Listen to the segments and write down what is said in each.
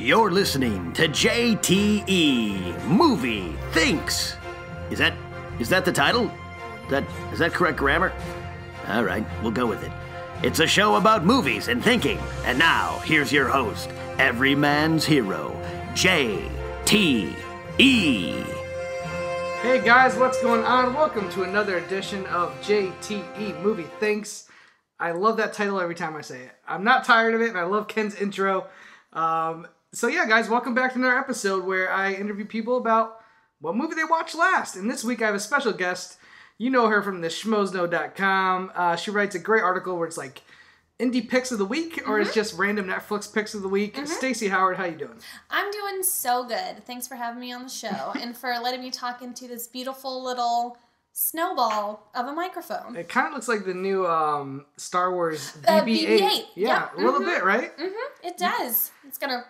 You're listening to JTE Movie Thinks. Is that the title? Is that correct grammar? All right, we'll go with it. It's a show about movies and thinking. And now, here's your host, every man's hero, JTE. Hey guys, what's going on? Welcome to another edition of JTE Movie Thinks. I love that title every time I say it. I'm not tired of it, and I love Ken's intro. So yeah, guys, welcome back to another episode where I interview people about what movie they watched last. And this week I have a special guest. You know her from the schmoesknow.com. She writes a great article where it's like indie picks of the week, or it's just random Netflix picks of the week. Stacey Howard, how you doing? I'm doing so good. Thanks for having me on the show and for letting me talk into this beautiful little snowball of a microphone. It kind of looks like the new Star Wars BB-8. Yeah, yep. A little bit, right? It does. It's gonna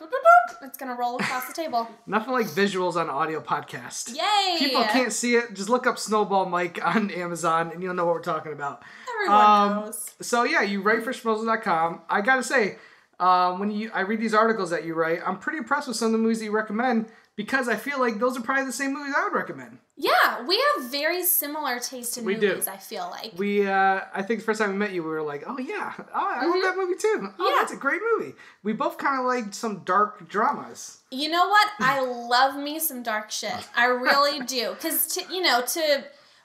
roll across the table. Nothing like visuals on an audio podcast. Yay! People can't see it. Just look up Snowball Mike on Amazon and you'll know what we're talking about. Everyone knows. So yeah, you write for Schmoes.com. I gotta say, when I read these articles that you write, I'm pretty impressed with some of the movies that you recommend because I feel like those are probably the same movies I would recommend. Yeah, we have very similar taste in movies, I feel like. I think the first time we met you, we were like, oh yeah, I love that movie too. Oh, that's a great movie. We both kind of like some dark dramas. You know what? I love me some dark shit. I really do. Because,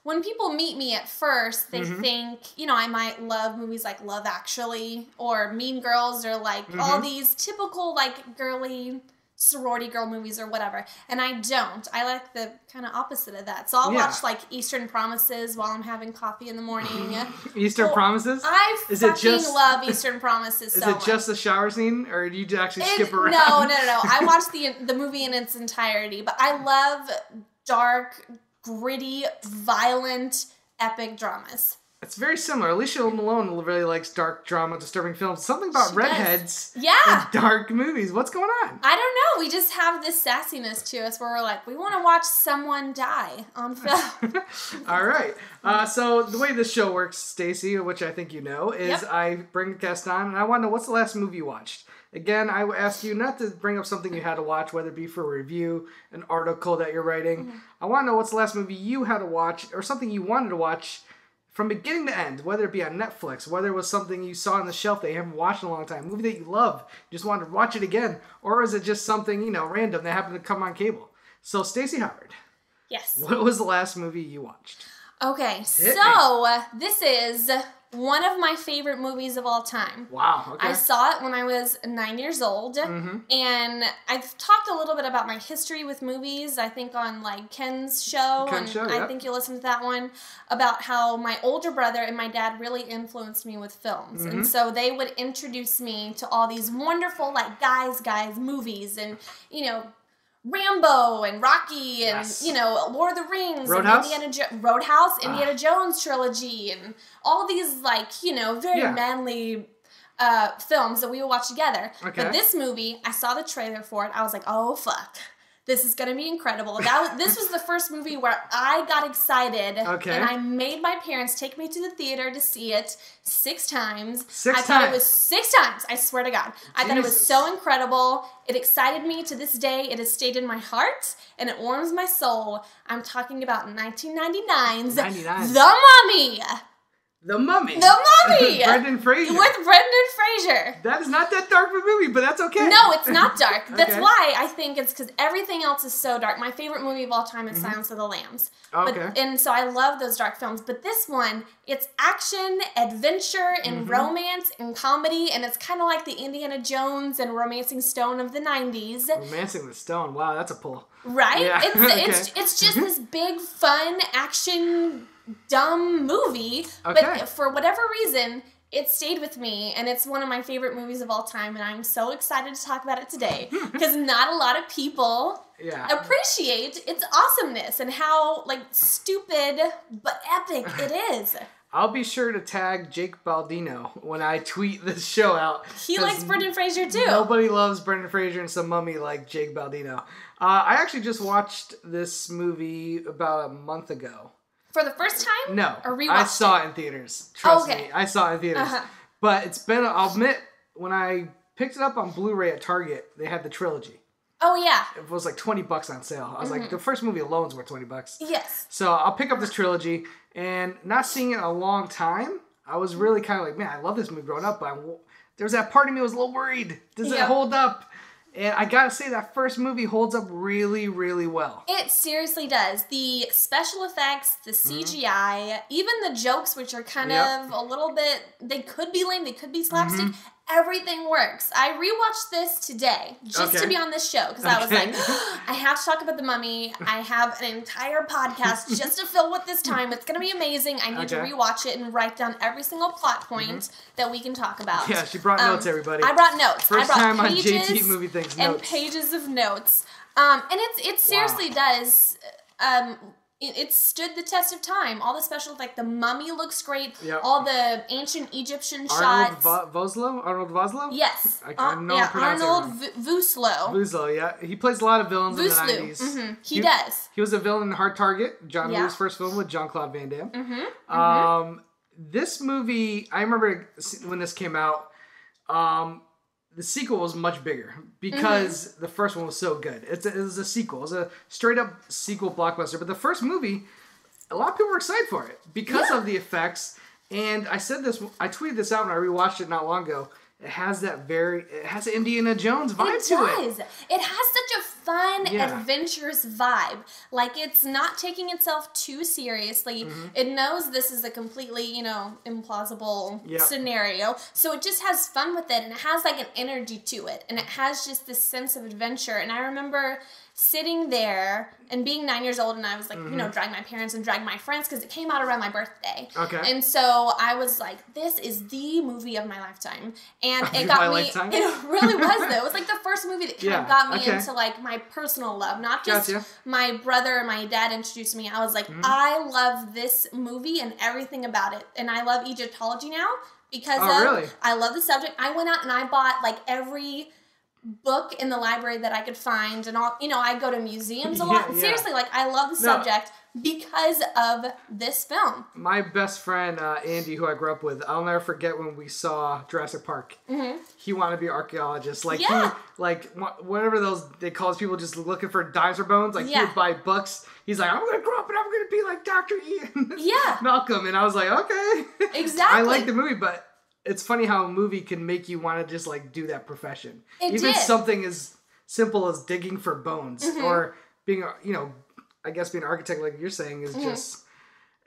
when people meet me at first, they think, I might love movies like Love Actually or Mean Girls or like all these typical like girly sorority girl movies or whatever. And I don't. I like the kind of opposite of that. So I'll watch like Eastern Promises while I'm having coffee in the morning. Eastern Promises? I love Eastern Promises so much. Is it just the shower scene or do you actually skip around? No. I watched the movie in its entirety. But I love dark, gritty, violent, epic dramas. It's very similar. Alicia Malone really likes dark drama, disturbing films. Something about redheads and dark movies. What's going on? I don't know. We just have this sassiness to us where we're like, we want to watch someone die on film. All right. So the way this show works, Stacy, which I think you know, is I bring a guest on and I want to know what's the last movie you watched. Again, I ask you not to bring up something you had to watch, whether it be for a review, an article that you're writing. I want to know what's the last movie you had to watch or something you wanted to watch from beginning to end, whether it be on Netflix, whether it was something you saw on the shelf that you haven't watched in a long time, a movie that you love, you just wanted to watch it again, or is it just something, random that happened to come on cable? So, Stacey Howard. Yes. What was the last movie you watched? Okay, so this is one of my favorite movies of all time. Wow, okay. I saw it when I was 9 years old, and I've talked a little bit about my history with movies, I think on like Ken's show, I think you'll listen to that one, about how my older brother and my dad really influenced me with films, and so they would introduce me to all these wonderful like guys movies, and Rambo and Rocky and, Lord of the Rings Roadhouse? and Indiana Jones trilogy and all these, like, very manly films that we would watch together. Okay. But this movie, I saw the trailer for it. I was like, oh, fuck. This is going to be incredible. This was the first movie where I got excited. Okay. And I made my parents take me to the theater to see it 6 times. I thought it was 6 times. I swear to God. I thought it was so incredible. It excited me to this day. It has stayed in my heart and it warms my soul. I'm talking about 1999's The Mummy. The Mummy. The Mummy. Brendan Fraser. With Brendan Fraser. That is not that dark of a movie, but that's okay. No, it's not dark. That's why I think it's because everything else is so dark. My favorite movie of all time is Silence of the Lambs. Okay. And so I love those dark films. But this one, it's action, adventure, and romance, and comedy. And it's kind of like the Indiana Jones and Romancing Stone of the 90s. Romancing the Stone. Wow, that's a pull. Right? Yeah. It's just this big, fun, action dumb movie, but for whatever reason, it stayed with me, and it's one of my favorite movies of all time, and I'm so excited to talk about it today, because not a lot of people appreciate its awesomeness and how, like, stupid but epic it is. I'll be sure to tag Jake Baldino when I tweet this show out. He likes Brendan Fraser, too. Nobody loves Brendan Fraser and some mummy like Jake Baldino. I actually just watched this movie about a month ago. For the first time? No. Or rewatched I saw it in theaters. Trust me. I saw it in theaters. But it's been, I'll admit, when I Picked it up on Blu-ray at Target. They had the trilogy. Oh, yeah. It was like $20 on sale. I was like, the first movie alone is worth $20. Yes. So I'll pick up this trilogy, and not seeing it in a long time, I was really kind of like, man, I love this movie growing up, but there was that part of me that was a little worried. Does it hold up? And I gotta say, that first movie holds up really, really well. It seriously does. The special effects, the CGI, even the jokes, which are kind of a little bit, they could be lame, they could be slapstick. Everything works. I rewatched this today just to be on this show because I was like, I have to talk about The Mummy. I have an entire podcast just to fill with this time. It's going to be amazing. I need to rewatch it and write down every single plot point that we can talk about. Yeah, she brought notes, everybody. I brought notes. First time on JTE Movie Things, notes. And pages of notes. And it seriously does... It stood the test of time. All the special, like the mummy looks great. Yep. All the ancient Egyptian shots. Arnold Vosloo? Yes. I know I'm pronouncing Arnold Vosloo. Vosloo, yeah. He plays a lot of villains in the 90s. He does. He was a villain in Hard Target, John Woo's first film with Jean-Claude Van Damme. This movie, I remember when this came out, the sequel was much bigger because the first one was so good. It was a sequel. It was a straight-up sequel blockbuster. But the first movie, a lot of people were excited for it because of the effects. And I tweeted this out when I rewatched it not long ago. It has an Indiana Jones vibe to it. It has such a fun, adventurous vibe. Like, it's not taking itself too seriously. It knows this is a completely, implausible scenario. So it just has fun with it, and it has, like, an energy to it. And it has just this sense of adventure. And I remember sitting there and being 9 years old, and I was like, drag my parents and drag my friends because it came out around my birthday. Okay. And so I was like, this is the movie of my lifetime. And it got me, it really was though. It was like the first movie that kind of got me into like my personal love, not just my brother and my dad introduced me. I was like, I love this movie and everything about it. And I love Egyptology now because I love the subject. I went out and I bought like every book in the library that I could find, and all, I go to museums a lot. Seriously, like, I love the subject because of this film. My best friend, Andy, who I grew up with, I'll never forget when we saw Jurassic Park. He wanted to be an archaeologist. Like, whatever they call those people just looking for dinosaur bones, like, he would buy books. He's like, I'm going to grow up and I'm going to be like Dr. Ian Malcolm. And I was like, okay. Exactly. I like the movie, but it's funny how a movie can make you want to just like do that profession. Even something as simple as digging for bones or being, I guess being an architect, like you're saying, is just,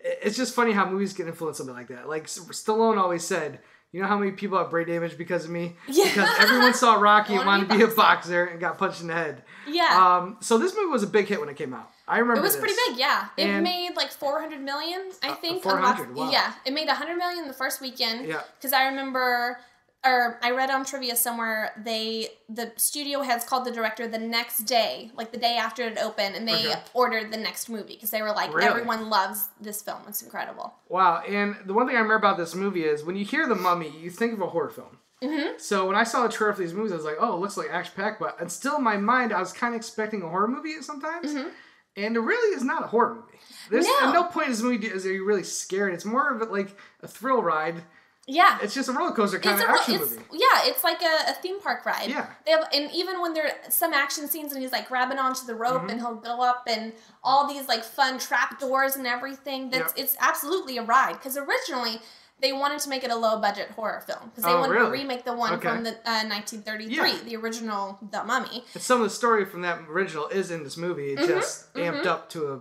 it's just funny how movies can influence something like that. Like Stallone always said, you know how many people have brain damage because of me? Yeah. Because everyone saw Rocky and wanted to be a boxer and got punched in the head. Yeah. So this movie was a big hit when it came out. I remember it was pretty big, yeah. It made like $400 million, I think. 400, wow. Yeah, it made $100 million the first weekend. Yeah. Because I remember, or I read on trivia somewhere, the studio heads called the director the next day, like the day after it opened, and they ordered the next movie because they were like, everyone loves this film. It's incredible. Wow, and the one thing I remember about this movie is when you hear The Mummy, you think of a horror film. So when I saw the trailer for these movies, I was like, oh, it looks like action-packed, but and still in my mind, I was kind of expecting a horror movie sometimes. And it really is not a horror movie. There's at no point in this movie is you really scared. It's more of like a thrill ride. Yeah. It's just a roller coaster kind of action movie. Yeah, it's like a theme park ride. Yeah. And even when there are some action scenes and he's like grabbing onto the rope and he'll go up and all these like fun trap doors and everything, it's absolutely a ride. Because originally they wanted to make it a low-budget horror film because they wanted to remake the one from the 1933, the original The Mummy. And some of the story from that original is in this movie. It just amped up to a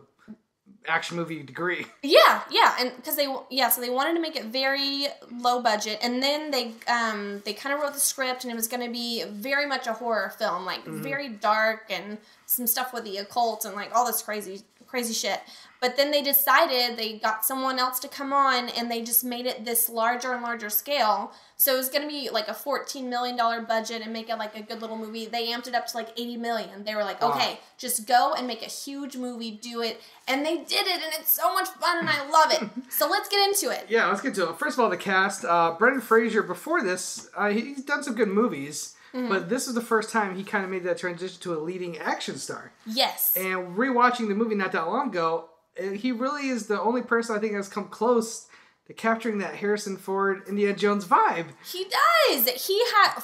action movie degree. Yeah, and because so they wanted to make it very low budget, and then they kind of wrote the script, and it was going to be very much a horror film, like very dark and some stuff with the occult and like all this crazy shit. But then they decided they got someone else to come on, and they just made it this larger and larger scale. So it was going to be like a $14 million budget and make it like a good little movie. They amped it up to like $80 million. They were like, okay, just go and make a huge movie, do it. And they did it, and it's so much fun, and I love it. So let's get into it. Yeah, let's get to it. First of all, the cast. Brendan Fraser, before this, he's done some good movies. But this is the first time he kind of made that transition to a leading action star. Yes. And rewatching the movie not that long ago, he really is the only person I think has come close capturing that Harrison Ford, Indiana Jones vibe. He does.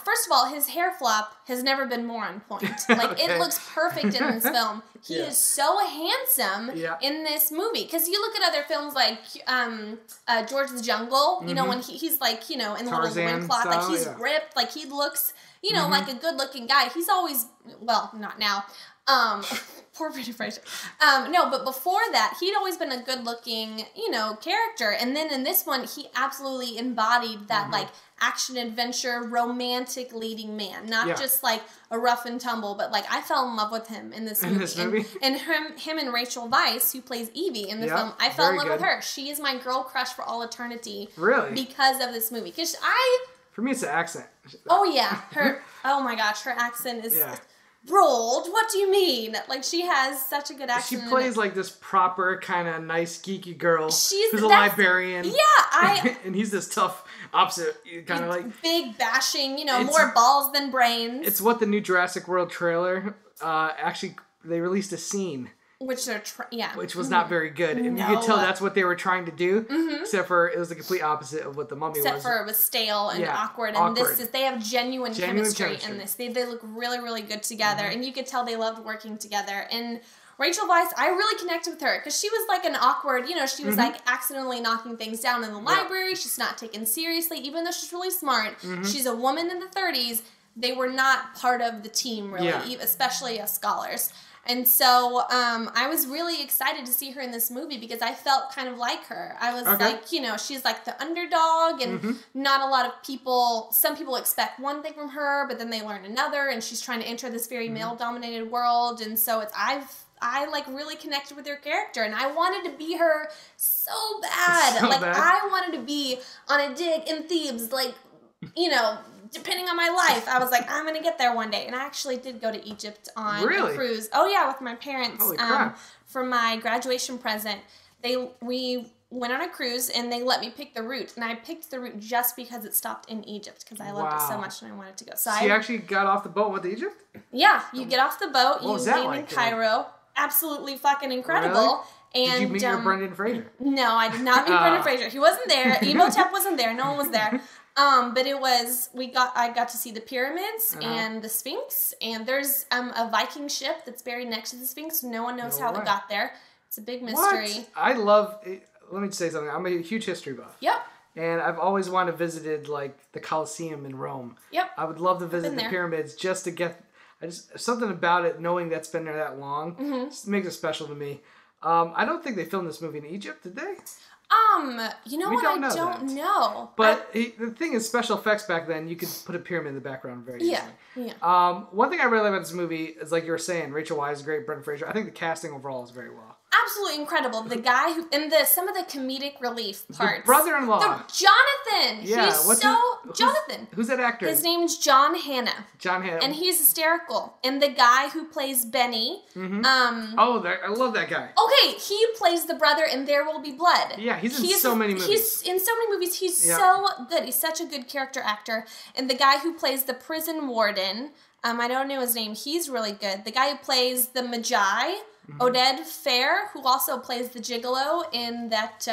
First of all, his hair flop has never been more on point. Like, okay. It looks perfect in this film. He is so handsome in this movie. Because you look at other films like George the Jungle, you know, when he's like, you know, in the little windcloth, like he's ripped, like he looks, you know, like a good looking guy. He's always, well, not now. Poor Brendan Fraser. No, but before that, he'd always been a good-looking, you know, character. And then in this one, he absolutely embodied that, like, action-adventure, romantic leading man. Not just, like, a rough and tumble, but, like, I fell in love with him in this movie. And him and Rachel Weisz, who plays Evie in the film, I fell in love with her. She is my girl crush for all eternity. Really? Because of this movie. Because For me, it's the accent. Oh, yeah. Oh, my gosh. Her accent is... Rolled? What do you mean? Like, she has such a good accent. She plays like this proper kind of nice geeky girl who's a librarian. Yeah, and he's this tough opposite, kind of like big bashing. You know, more balls than brains. It's what the new Jurassic World trailer actually they released a scene. Which which was not very good, and you could tell that's what they were trying to do. Except for it was the complete opposite of what the Mummy was. Except for it was stale and awkward. And they have genuine chemistry in this. They look really, really good together, and you could tell they loved working together. And Rachel Weisz, I really connected with her because she was like an awkward, you know, she was like accidentally knocking things down in the library. She's not taken seriously, even though she's really smart. She's a woman in the 30s. They were not part of the team really, especially as scholars. And so I was really excited to see her in this movie because I felt kind of like her. I was like, you know, she's like the underdog and not a lot of people, some people expect one thing from her, but then they learn another, and she's trying to enter this very male-dominated world. And so I like really connected with her character, and I wanted to be her so bad. I wanted to be on a dig in Thebes, like, you know, depending on my life. I was like, I'm going to get there one day. And I actually did go to Egypt on a cruise. Oh, yeah, with my parents. Holy crap. For my graduation present. We went on a cruise, and they let me pick the route. And I picked the route just because it stopped in Egypt, because I loved it so much and I wanted to go. So you actually got off the boat with Egypt? Yeah, you get off the boat. You land in Cairo. Absolutely fucking incredible. Really? And, did you meet your Brendan Fraser? No, I did not meet Brendan Fraser. He wasn't there. Emotep wasn't there. No one was there. But it was, I got to see the pyramids and the Sphinx, and there's a Viking ship that's buried next to the Sphinx. No one knows how it got there. It's a big mystery. What? Let me say something. I'm a huge history buff. Yep. And I've always wanted to visit like the Colosseum in Rome. Yep. I would love to visit the pyramids just to get, something about it, knowing that's been there that long, just makes it special to me. I don't think they filmed this movie in Egypt, did they? You know what? I don't know. But the thing is, special effects back then, you could put a pyramid in the background very easily. Yeah. One thing I really like about this movie is, like you were saying, Rachel Weisz is great, Brendan Fraser. I think the casting overall is very well. Absolutely incredible. The guy who, and some of the comedic relief parts. The brother-in-law. Jonathan. Yeah. Jonathan. Who's that actor? His name's John Hannah. John Hannah. And he's hysterical. And the guy who plays Benny. I love that guy. Okay, he plays the brother in There Will Be Blood. Yeah, he's in so many movies. He's in so many movies. He's so good. He's such a good character actor. And the guy who plays the prison warden, I don't know his name. He's really good. The guy who plays the Magi, Oded Fair, who also plays the Gigolo in that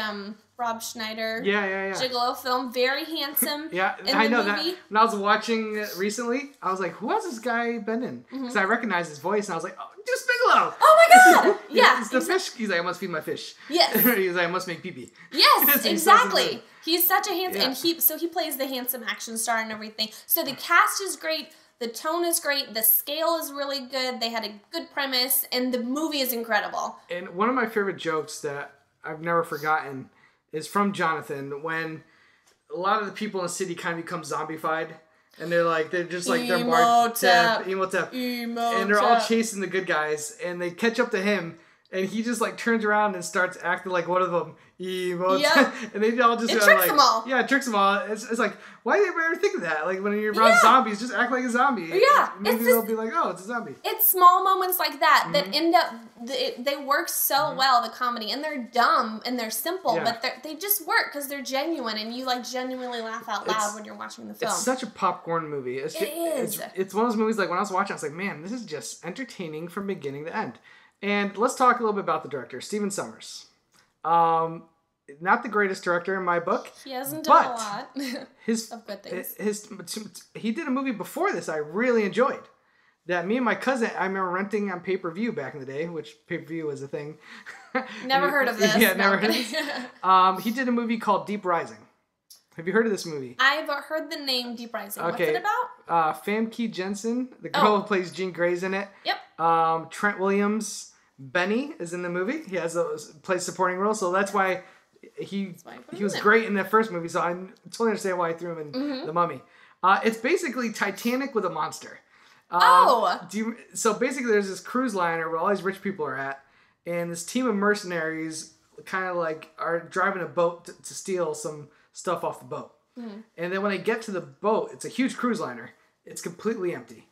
Rob Schneider Gigolo film. Very handsome. I know that. When I was watching it recently, I was like, who has this guy been in? Because I recognized his voice, and I was like, oh, Deuce Bigelow! Oh my god! Yeah. It's the fish. He's like, I must feed my fish. Yes. He's like, I must make pee-pee. Yes, exactly. He's such a handsome, and he plays the handsome action star and everything. So the cast is great. The tone is great. The scale is really good. They had a good premise, and the movie is incredible. And one of my favorite jokes that I've never forgotten is from Jonathan, when a lot of the people in the city kind of become zombified, and they're just like they're Emotep, and they're all chasing the good guys, and they catch up to him, and he just like turns around and starts acting like one of them. Emotep, and they all just tricks them all. Yeah, it tricks them all. It's like, why did you ever think of that? Like when you're around zombies, just act like a zombie. Yeah, maybe they'll be like, oh, it's a zombie. It's small moments like that that end up. They work so well, the comedy, and they're dumb and they're simple, but they just work because they're genuine, and you like genuinely laugh out loud when you're watching the film. It's such a popcorn movie. It is. It's one of those movies like when I was watching, I was like, man, this is just entertaining from beginning to end. And let's talk a little bit about the director, Stephen Sommers. not the greatest director in my book. He hasn't done a lot of good things. He did a movie before this I really enjoyed. That me and my cousin, I remember renting on pay-per-view back in the day, which pay-per-view was a thing. Never heard of this. Yeah, never heard of this. He did a movie called Deep Rising. Have you heard of this movie? I've heard the name Deep Rising. Okay. What's it about? Famke Janssen, the girl who plays Jean Grey's in it. Yep. Trent Williams, Benny is in the movie. He plays supporting role, so that's why he was great in the first movie. So I totally understand why I threw him in The Mummy. It's basically Titanic with a monster. So basically there's this cruise liner where all these rich people are at, and this team of mercenaries kind of like are driving a boat to steal some stuff off the boat. And then when they get to the boat, it's a huge cruise liner. It's completely empty.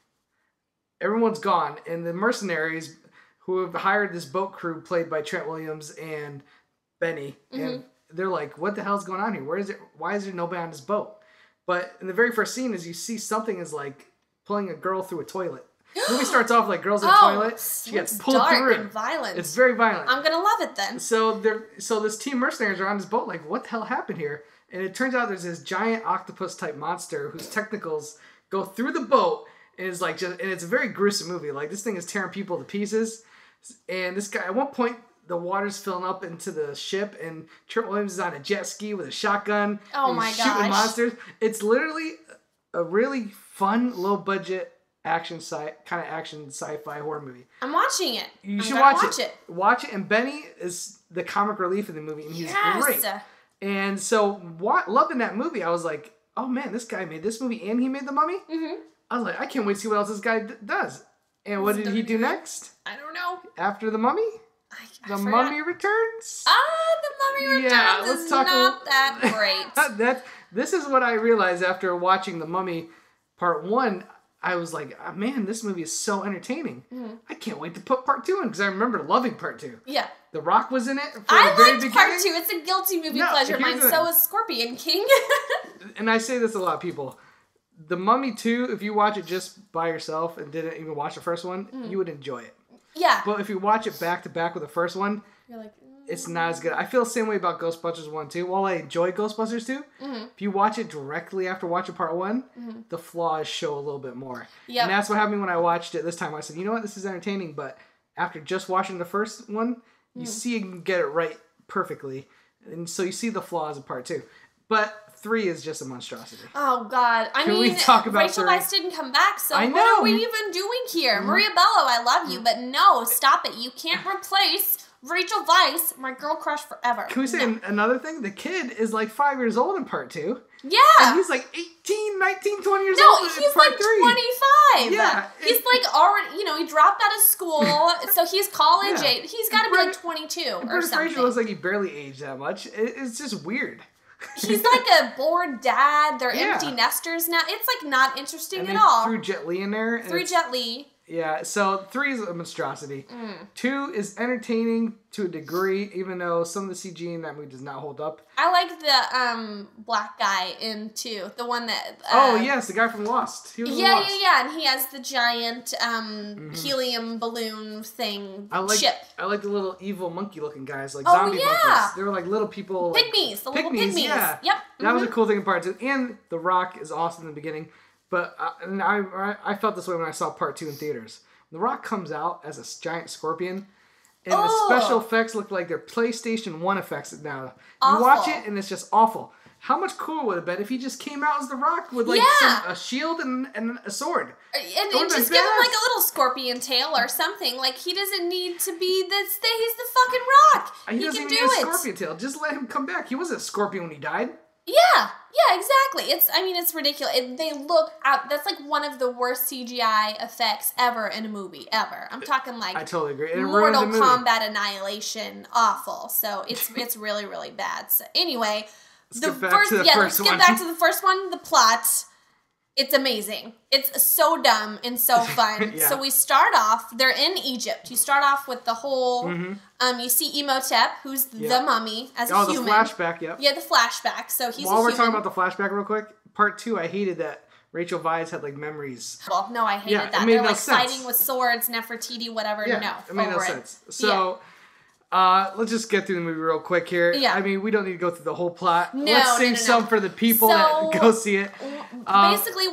Everyone's gone, and the mercenaries who have hired this boat crew played by Trent Williams and Benny, and they're like, what the hell's going on here? Why is there nobody on this boat? But in the very first scene is you see something is like pulling a girl through a toilet. The movie starts off like girls in a toilet. She gets pulled through it. And violent. It's very violent. I'm gonna love it then. So this team of mercenaries are on this boat like, what the hell happened here? And it turns out there's this giant octopus type monster whose tentacles go through the boat and is like and it's a very gruesome movie. Like this thing is tearing people to pieces. And this guy at one point the water's filling up into the ship, and Trent Williams is on a jet ski with a shotgun. Oh my gosh. Shooting monsters. It's literally a really fun, low budget action sci-fi horror movie. I'm watching it. You should watch it. Watch it, and Benny is the comic relief in the movie, and he's great. And so, loving that movie, I was like, oh man, this guy made this movie, and he made The Mummy? I was like, I can't wait to see what else this guy does. And what did he do next? I don't know. After The Mummy? The Mummy Returns? The Mummy Returns is not that great. This is what I realized after watching The Mummy Part 1. I was like, oh, man, this movie is so entertaining. I can't wait to put Part 2 in, because I remember loving Part 2. Yeah. The Rock was in it from I the very liked beginning. Part 2. It's a guilty movie pleasure of mine. So is Scorpion King. And I say this to a lot of people. The Mummy 2, if you watch it just by yourself and didn't even watch the first one, you would enjoy it. Yeah. But if you watch it back to back with the first one, you're like, it's not as good. I feel the same way about Ghostbusters 1 too. While I enjoy Ghostbusters 2, if you watch it directly after watching Part 1, the flaws show a little bit more. Yep. And that's what happened when I watched it this time. I said, you know what, this is entertaining, but after just watching the first one, you see you can get it right perfectly. And so you see the flaws in Part 2. But 3 is just a monstrosity. Oh, God. I mean, we talk about Rachel 3? Weisz didn't come back, so I know. what are we even doing here? Maria Bello, I love you, but no, stop it. You can't replace Rachel Weisz, my girl crush forever. Can we say another thing? The kid is like 5 years old in Part 2. Yeah. And he's like 18, 19, 20 years old in he's Part like 3. 25. Yeah. He's like already, he dropped out of school, so he's college age. He's got to be like 22 or something. Fraser looks like he barely aged that much. It's just weird. He's like a bored dad. They're empty nesters now. It's like not interesting at all. Threw Jet Li in there. Threw Jet Li. Yeah, so 3 is a monstrosity. 2 is entertaining to a degree, even though some of the CG in that movie does not hold up. I like the black guy in 2. The one that... yes, the guy from Lost. He was in Lost. Yeah, and he has the giant helium balloon thing ship. I like the little evil monkey-looking guys, like zombie monkeys. They were like little people... Pygmies, the little pygmies. Yeah. Yep. That was a cool thing in Part 2. And The Rock is awesome in the beginning. But I felt this way when I saw Part 2 in theaters. The Rock comes out as a giant scorpion, and the special effects look like they're PlayStation 1 effects now. You watch it, and it's just awful. How much cooler would it have been if he just came out as The Rock with like a shield and a sword? And just give him like a little scorpion tail or something. Like, he doesn't need to be this thing. He's the fucking Rock. He doesn't even need a scorpion tail. Just let him come back. He wasn't a scorpion when he died. Yeah, exactly. It's ridiculous. They look out. That's like one of the worst CGI effects ever in a movie, ever. I'm talking like I totally agree. Mortal Kombat Annihilation, awful. So it's really, really bad. So anyway, let's get back to the first one. The plot. It's amazing. It's so dumb and so fun. So we start off, they're in Egypt. You start off with the whole, you see Imhotep, who's the mummy, as a human. The flashback, Yeah, the flashback. So he's While we're talking about the flashback real quick, Part 2, I hated that Rachel Weisz had like memories. Well, no, I hated that. It made They're no like sense. fighting with swords, Nefertiti, whatever. Yeah, no, it made no sense. So Let's just get through the movie real quick here. Yeah. I mean, we don't need to go through the whole plot. No, Let's save some for the people that go see it. Basically,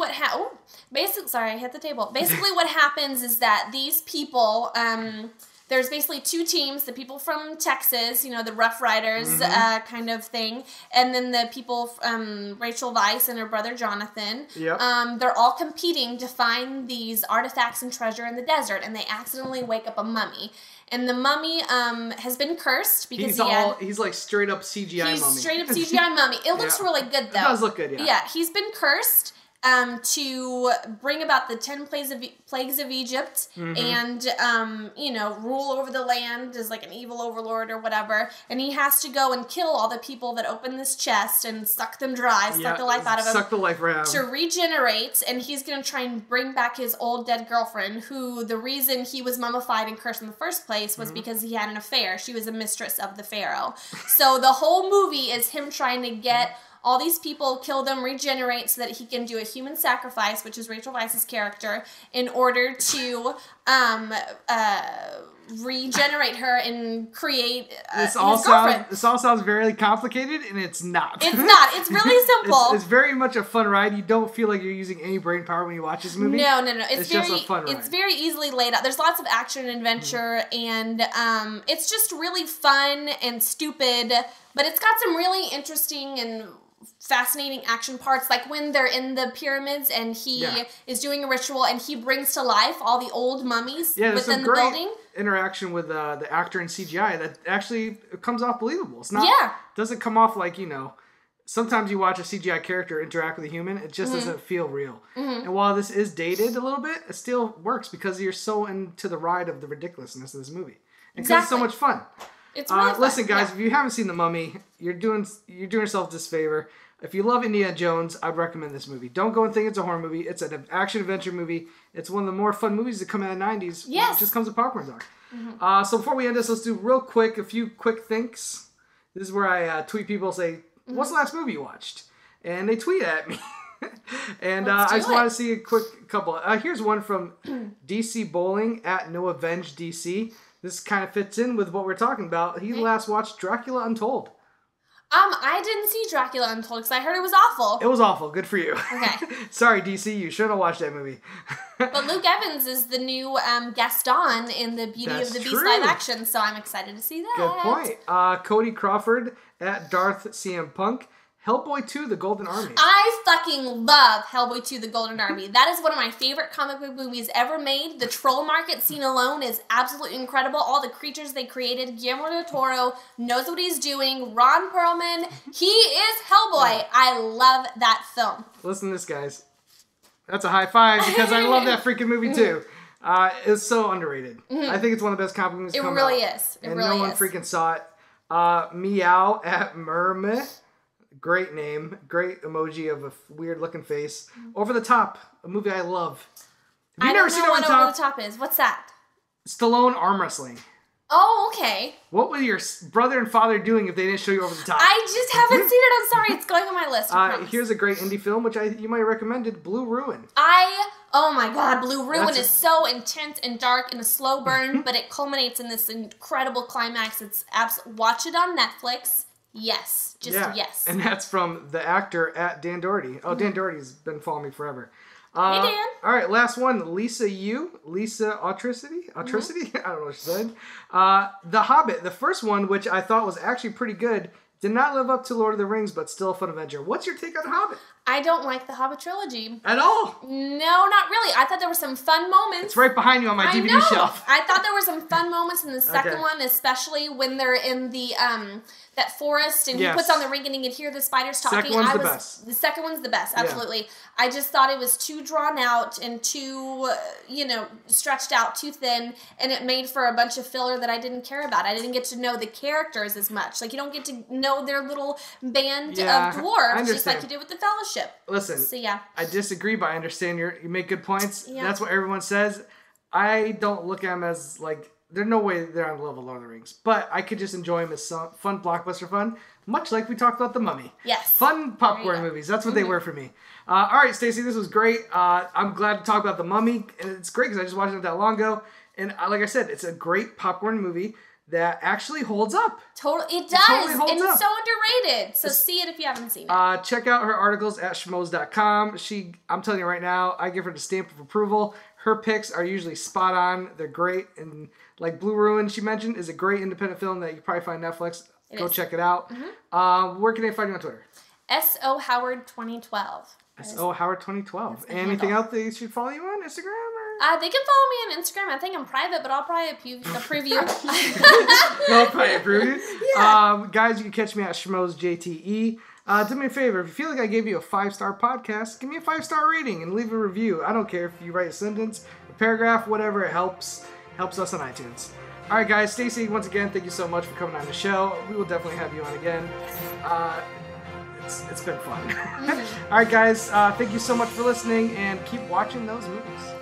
sorry, I hit the table. Basically, what happens is that these people, there's basically two teams, the people from Texas, the Rough Riders kind of thing, and then the people, Rachel Weisz and her brother Jonathan. Yep. They're all competing to find these artifacts and treasure in the desert, and they accidentally wake up a mummy. And the mummy has been cursed because he's like straight up CGI mummy. He's straight up CGI mummy. It looks really good though. It does look good, yeah. Yeah, he's been cursed to bring about the 10 plagues of Egypt and, rule over the land as like an evil overlord or whatever. And he has to go and kill all the people that open this chest and suck them dry, suck the life out of them. Suck the life out. To regenerate, and he's going to try and bring back his old dead girlfriend, who the reason he was mummified and cursed in the first place was because he had an affair. She was a mistress of the pharaoh. So the whole movie is him trying to get all these people, kill them, regenerate so that he can do a human sacrifice, which is Rachel Weisz's character, in order to regenerate her and create his girlfriend. This all sounds very complicated, and it's not. It's not. It's really simple. It's very much a fun ride. You don't feel like you're using any brain power when you watch this movie. No. It's just a fun ride. It's very easily laid out. There's lots of action and adventure, and it's just really fun and stupid, but it's got some really interesting and fascinating action parts, like when they're in the pyramids and he is doing a ritual and he brings to life all the old mummies within the building. Interaction with the actor in CGI that actually comes off believable. It's not doesn't come off like, sometimes you watch a CGI character interact with a human, it just doesn't feel real. And while this is dated a little bit, it still works because you're so into the ride of the ridiculousness of this movie. And because it's so much fun. It's really fun. Listen, guys, if you haven't seen The Mummy, you're doing yourself this favor. If you love Indiana Jones, I'd recommend this movie. Don't go and think it's a horror movie. It's an action-adventure movie. It's one of the more fun movies that come out of the 90s. Yes. It just comes with popcorn talk. So before we end this, let's do a few quick thinks. This is where I tweet people, say, what's the last movie you watched? And they tweet at me. And I just want to see a quick couple. Here's one from DC Bowling at NoAvengeDC. This kind of fits in with what we're talking about. He last watched Dracula Untold. I didn't see Dracula Untold because I heard it was awful. It was awful. Good for you. Okay. Sorry, DC. You shouldn't have watched that movie. But Luke Evans is the new Gaston in the Beauty of the Beast live action, so I'm excited to see that. Good point. Cody Crawford at Darth CM Punk. Hellboy 2, The Golden Army. I fucking love Hellboy 2, The Golden Army. That is one of my favorite comic book movies ever made. The troll market scene alone is absolutely incredible. All the creatures they created. Guillermo del Toro knows what he's doing. Ron Perlman, he is Hellboy. I love that film. Listen to this, guys. That's a high five because I love that freaking movie too. It's so underrated. I think it's one of the best comic movies come out. It really is. And no one freaking saw it. Meow at Merme. Great name. Great emoji of a weird looking face. Over the Top, a movie I love. Have you never seen Over the Top? Over the Top is. What's that? Stallone arm wrestling. Oh, okay. What were your brother and father doing if they didn't show you Over the Top? I just haven't seen it. I'm sorry. It's going on my list. Here's a great indie film, which you might have recommended, Blue Ruin. Oh my god, Blue Ruin is so intense and dark and a slow burn, but it culminates in this incredible climax. It's watch it on Netflix. Yes. Yes. And that's from the actor at Dan Doherty. Oh, Dan Doherty's been following me forever. Hey, Dan. All right, last one. Lisa Autricity? I don't know what she said. The Hobbit, the first one, which I thought was actually pretty good, did not live up to Lord of the Rings, but still a fun adventure. What's your take on The Hobbit? I don't like the Hobbit trilogy. At all? No, not really. I thought there were some fun moments. It's right behind you on my DVD shelf. I thought there were some fun moments in the second one, especially when they're in the that forest and he puts on the ring and you can hear the spiders talking. The second one's the best, absolutely. Yeah. I just thought it was too drawn out and too, stretched out, too thin, and it made for a bunch of filler that I didn't care about. I didn't get to know the characters as much. Like, you don't get to know their little band of dwarves, just like you did with the Fellowship. Listen, so, yeah. I disagree, but I understand you make good points. Yeah. That's what everyone says. I don't look at them as, like, there's no way they're on the level of Lord of the Rings. But I could just enjoy them as some fun blockbuster fun, much like we talked about The Mummy. Yes. Fun popcorn movies. That's what they were for me. All right, Stacy, this was great. I'm glad to talk about The Mummy. And it's great because I just watched it that long ago. And like I said, it's a great popcorn movie. that actually holds up. It does. It totally holds up. It's so underrated. So see it if you haven't seen it. Check out her articles at schmoes.com. I'm telling you right now, I give her the stamp of approval. Her picks are usually spot on. They're great. And like Blue Ruin, she mentioned, is a great independent film that you probably find on Netflix. Go check it out. Mm-hmm. Where can they find you on Twitter? S.O. Howard 2012. S.O. Howard 2012. Anything else they should follow you on Instagram? They can follow me on Instagram. I think I'm private, but I'll probably preview. I'll probably preview. Yeah. Guys, you can catch me at Schmoes JTE. Do me a favor. If you feel like I gave you a 5-star podcast, give me a 5-star rating and leave a review. I don't care if you write a sentence, a paragraph, whatever. It helps us on iTunes. All right, guys. Stacy, once again, thank you so much for coming on the show. We will definitely have you on again. It's been fun. All right, guys. Thank you so much for listening, and keep watching those movies.